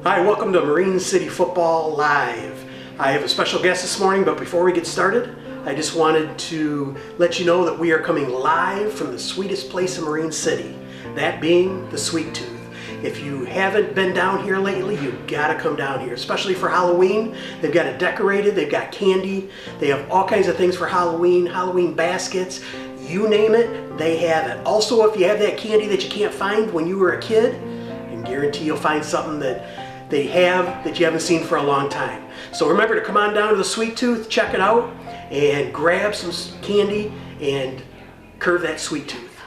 Hi, welcome to Marine City Football Live. I have a special guest this morning, but before we get started, I just wanted to let you know that we are coming live from the sweetest place in Marine City, that being the Sweet Tooth. If you haven't been down here lately, you've got to come down here, especially for Halloween. They've got it decorated, they've got candy, they have all kinds of things for Halloween baskets, you name it, they have it. Also, if you have that candy that you can't find when you were a kid, I can guarantee you'll find something that they have that you haven't seen for a long time. So remember to come on down to the Sweet Tooth, check it out, and grab some candy and curve that sweet tooth.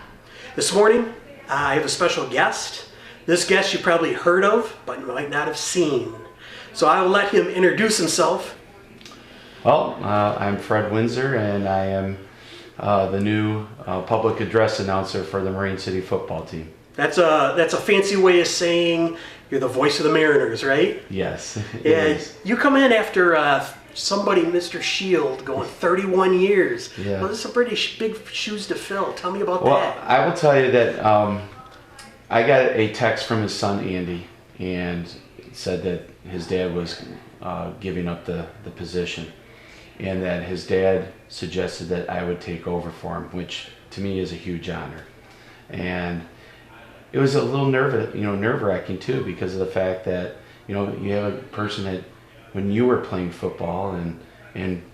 This morning, I have a special guest. This guest you probably heard of, but might not have seen. So I will let him introduce himself. Well, I'm Fred Winzer, and I am the new public address announcer for the Marine City football team. That's a fancy way of saying you're the voice of the Mariners, right? Yes. Yeah, you come in after somebody, Mr. Shield, going 31 years. Yeah. Well, those are some pretty big shoes to fill. Tell me about Well, that. I will tell you that I got a text from his son Andy, and it said that his dad was giving up the position, and that his dad suggested that I would take over for him, which to me is a huge honor. And it was a little nerve-wracking too, because of the fact that you have a person that when you were playing football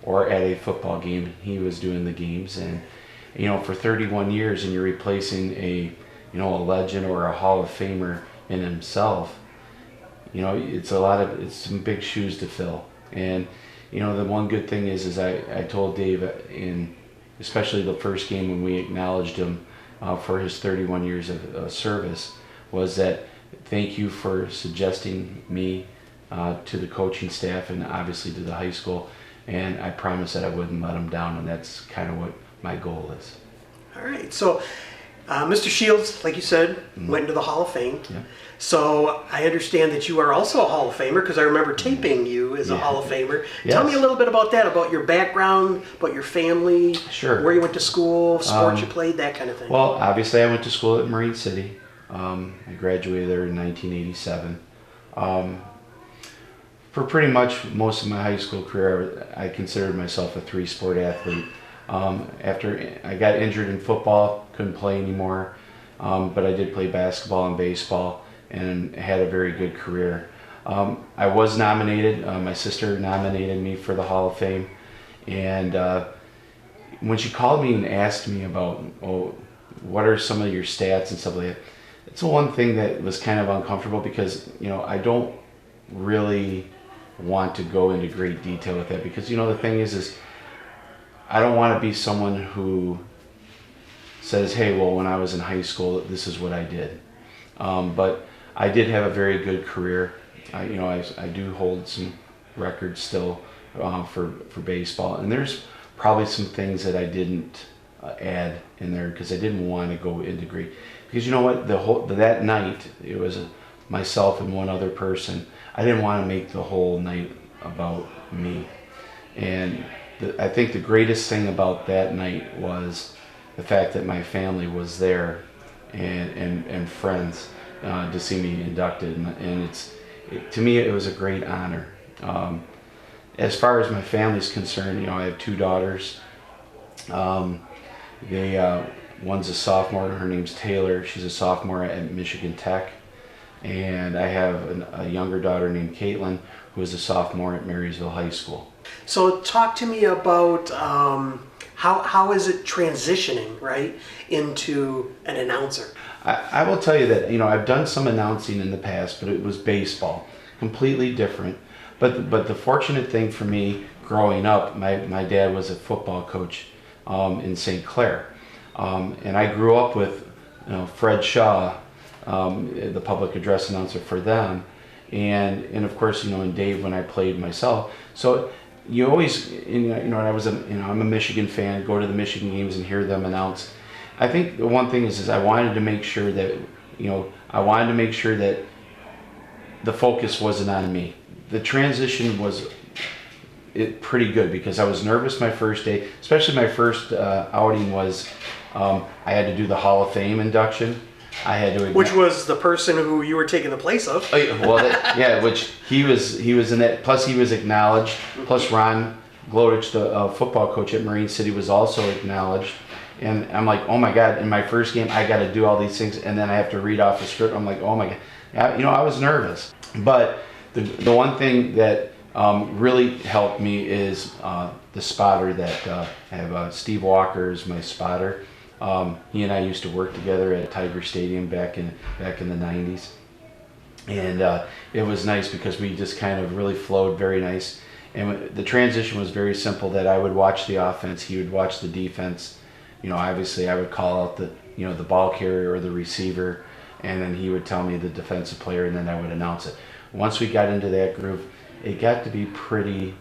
or at a football game, he was doing the games, and for 31 years, and you're replacing a legend or a Hall of Famer in himself. It's some big shoes to fill. And the one good thing is I told Dave especially the first game when we acknowledged him for his 31 years of service, was that thank you for suggesting me to the coaching staff and obviously to the high school, and I promised that I wouldn't let him down, and that's kind of what my goal is. All right, so Mr. Shields, like you said, went into the Hall of Fame. Yeah. So I understand that you are also a Hall of Famer, because I remember taping you as a Hall of Famer. Yes. Tell me a little bit about that, about your background, about your family, Sure. where you went to school, sports you played, that kind of thing. Well, obviously I went to school at Marine City. I graduated there in 1987. For pretty much most of my high school career, I considered myself a three-sport athlete. After I got injured in football, couldn't play anymore, but I did play basketball and baseball and had a very good career. I was nominated, my sister nominated me for the Hall of Fame, and when she called me and asked me about, what are some of your stats and stuff like that, it's the one thing that was kind of uncomfortable, because I don't really want to go into great detail with that, because the thing is I don't want to be someone who says, hey, well, when I was in high school, this is what I did. But I did have a very good career. I do hold some records still for baseball, and there's probably some things that I didn't add in there because I didn't want to go into great. Because you know what, that night it was myself and one other person. I didn't want to make the whole night about me, and I think the greatest thing about that night was the fact that my family was there and friends to see me inducted, and to me it was a great honor. As far as my family's concerned, I have two daughters. One's a sophomore. Her name's Taylor. She's a sophomore at Michigan Tech, and I have a younger daughter named Caitlin, who is a sophomore at Marysville High School. So talk to me about how is it transitioning into an announcer? I will tell you that I've done some announcing in the past, but it was baseball, completely different. But the fortunate thing for me growing up, my dad was a football coach in St. Clair, and I grew up with Fred Shaw, the public address announcer for them, and of course and Dave when I played myself. So you always I'm a Michigan fan, go to the Michigan games and hear them announce. I think the one thing is I wanted to make sure that the focus wasn't on me. The transition was pretty good, because I was nervous my first day, especially my first outing was I had to do the Hall of Fame induction. I had to. Which was the person who you were taking the place of. Oh, yeah, well, yeah, which he was in that. Plus, he was acknowledged. Plus, Ron Glodich, the football coach at Marine City, was also acknowledged. And I'm like, oh my God! In my first game, I got to do all these things, and then I have to read off the script. I'm like, oh my God! Yeah, I was nervous. But the one thing that really helped me is the spotter that I have. Steve Walker is my spotter. He and I used to work together at Tiger Stadium back in the 90s, and it was nice because we just kind of really flowed very nice. And the transition was very simple. That I would watch the offense, he would watch the defense. Obviously I would call out the ball carrier or the receiver, and then he would tell me the defensive player, and then I would announce it. Once we got into that groove, it got to be pretty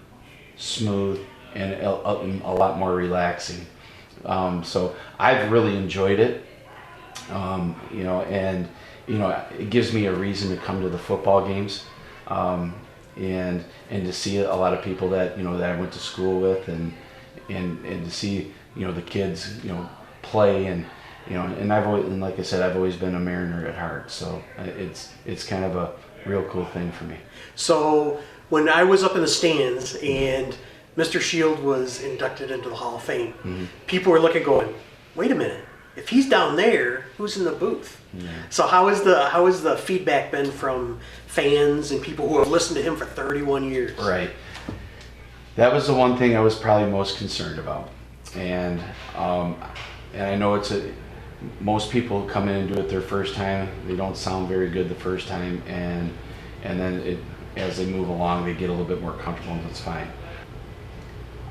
smooth and a lot more relaxing. So I've really enjoyed it, and it gives me a reason to come to the football games, and to see a lot of people that that I went to school with, and to see the kids play, and and like I said, I've always been a Mariner at heart, so it's kind of a real cool thing for me. So when I was up in the stands and Mr. Shield was inducted into the Hall of Fame, people were looking going, wait a minute, if he's down there, who's in the booth? Yeah. So how is the feedback been from fans and people who have listened to him for 31 years? Right. That was the one thing I was probably most concerned about. And I know most people come in and do it their first time. They don't sound very good the first time, and then as they move along, they get a little bit more comfortable, and that's fine.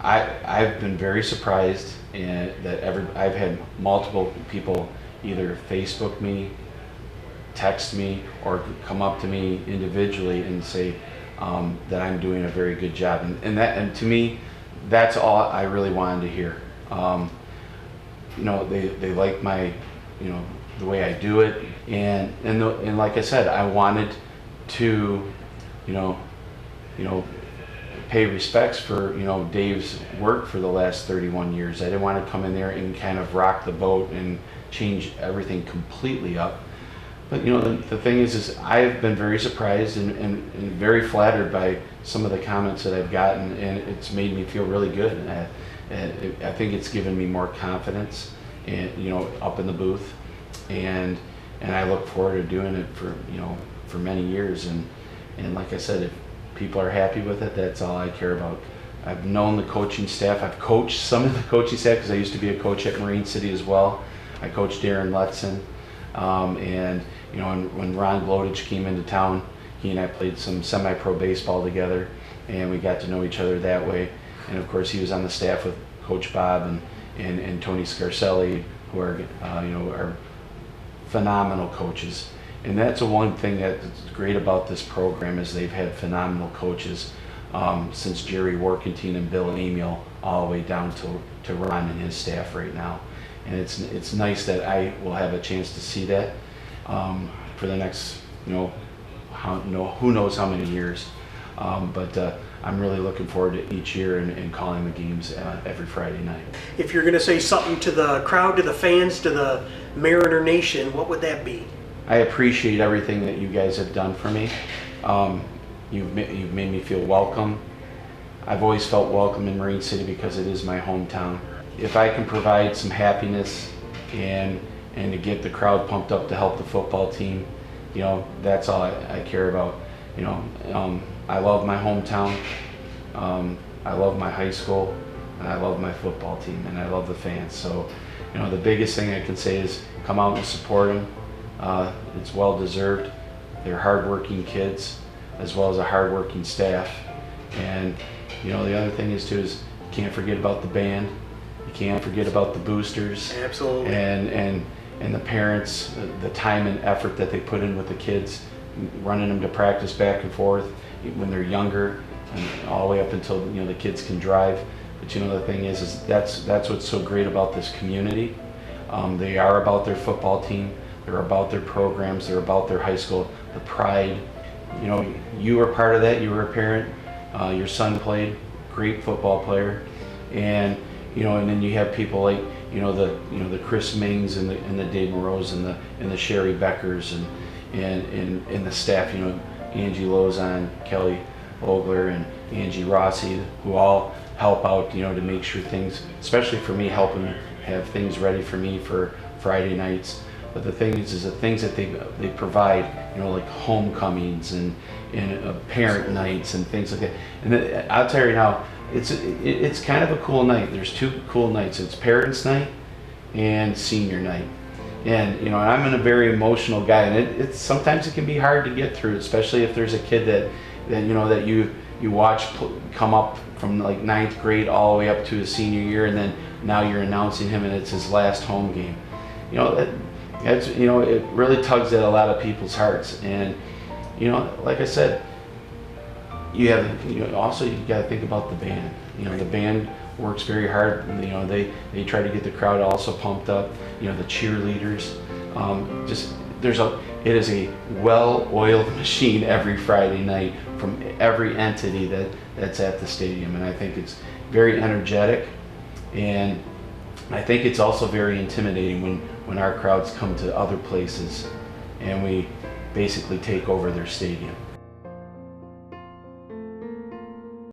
I've been very surprised that I've had multiple people either Facebook me, text me, or come up to me individually and say that I'm doing a very good job, and to me, that's all I really wanted to hear. They like my the way I do it, and like I said, I wanted to pay respects for Dave's work for the last 31 years. I didn't want to come in there and kind of rock the boat and change everything completely up. But the thing is I've been very surprised and very flattered by some of the comments that I've gotten, and it's made me feel really good. And I think it's given me more confidence, and up in the booth, and I look forward to doing it for many years. And like I said, if people are happy with it, that's all I care about. I've known the coaching staff. I've coached some of the coaching staff because I used to be a coach at Marine City as well. I coached Darren Letson, and when Ron Glodich came into town, he and I played some semi-pro baseball together, and we got to know each other that way. And of course, he was on the staff with Coach Bob and Tony Scarcelli, who are phenomenal coaches. And that's the one thing that's great about this program is they've had phenomenal coaches since Jerry Workentine and Bill Amiel all the way down to Ron and his staff right now. And it's nice that I will have a chance to see that for the next who knows how many years. But I'm really looking forward to each year and calling the games every Friday night. If you're going to say something to the crowd, to the fans, to the Mariner Nation, what would that be? I appreciate everything that you guys have done for me. You've made me feel welcome. I've always felt welcome in Marine City because it is my hometown. If I can provide some happiness and to get the crowd pumped up to help the football team, that's all I care about. I love my hometown. I love my high school, and I love my football team, and I love the fans. So, the biggest thing I can say is come out and support them. It's well deserved. They're hardworking kids, as well as a hardworking staff. And the other thing is you can't forget about the band. You can't forget about the boosters. Absolutely. And the parents, the time and effort that they put in with the kids, running them to practice back and forth when they're younger, and all the way up until the kids can drive. But the thing is that's what's so great about this community. They are about their football team. They're about their programs. They're about their high school. The pride. You were part of that. You were a parent. Your son played, great football player, and and then you have people like, the Chris Mings and the Dave Moreaus and the Sherry Beckers and the staff, Angie Lozon, Kelly Ogler, and Angie Rossi, who all help out, to make sure things, especially for me, helping have things ready for me for Friday nights. But the thing is the things that they provide, like homecomings and parent nights and things like that. And I'll tell you now, it's kind of a cool night. There's two cool nights. It's Parents' Night and Senior Night. And I'm a very emotional guy, and it's sometimes it can be hard to get through, especially if there's a kid that you watch come up from like 9th grade all the way up to his senior year, and then now you're announcing him and it's his last home game. It really tugs at a lot of people's hearts. And like I said, you got to think about the band. The band works very hard. They try to get the crowd also pumped up. The cheerleaders. It is a well-oiled machine every Friday night from every entity that's at the stadium, and I think it's very energetic, and I think it's also very intimidating when our crowds come to other places and we basically take over their stadium.